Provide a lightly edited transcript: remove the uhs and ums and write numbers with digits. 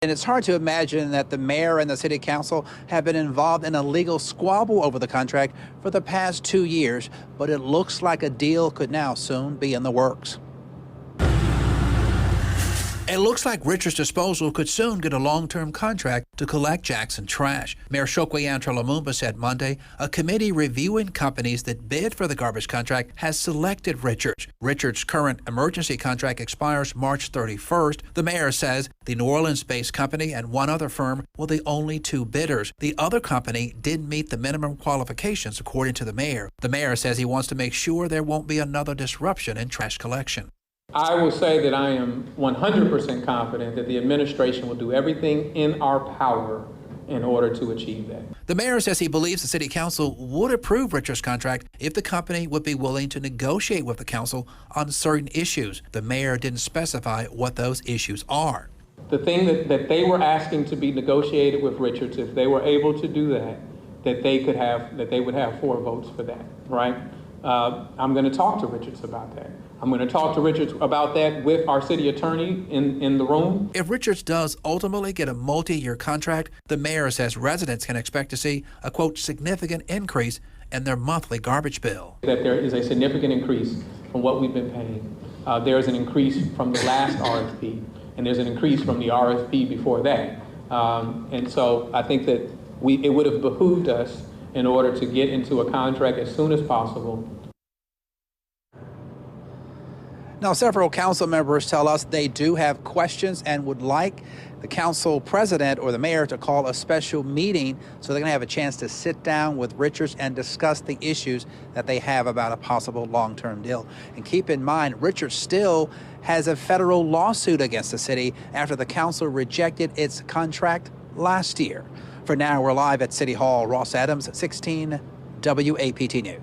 And it's hard to imagine that the mayor and the city council have been involved in a legal squabble over the contract for the past 2 years, but it looks like a deal could now soon be in the works. It looks like Richards Disposal could soon get a long-term contract to collect Jackson trash. Mayor Chokwe Lumumba said Monday a committee reviewing companies that bid for the garbage contract has selected Richards. Richards' current emergency contract expires March 31st. The mayor says the New Orleans-based company and one other firm were the only 2 bidders. The other company didn't meet the minimum qualifications, according to the mayor. The mayor says he wants to make sure there won't be another disruption in trash collection. I will say that I am 100% confident that the administration will do everything in our power in order to achieve that. The mayor says he believes the city council would approve Richards' contract if the company would be willing to negotiate with the council on certain issues. The mayor didn't specify what those issues are. The thing that they were asking to be negotiated with Richards, if they were able to do that, that they would have 4 votes for that, right? I'm going to talk to Richards about that. I'm going to talk to Richards about that with our city attorney in the room. If Richards does ultimately get a multi-year contract, the mayor says residents can expect to see a, quote, significant increase in their monthly garbage bill. That there is a significant increase from what we've been paying. There is an increase from the last RFP, and there's an increase from the RFP before that. And so I think that it would have behooved us in order to get into a contract as soon as possible. Now, several council members tell us they do have questions and would like the council president or the mayor to call a special meeting so they're going to have a chance to sit down with Richards and discuss the issues that they have about a possible long-term deal. And keep in mind, Richards still has a federal lawsuit against the city after the council rejected its contract last year. For now, we're live at City Hall. Ross Adams, 16 WAPT News.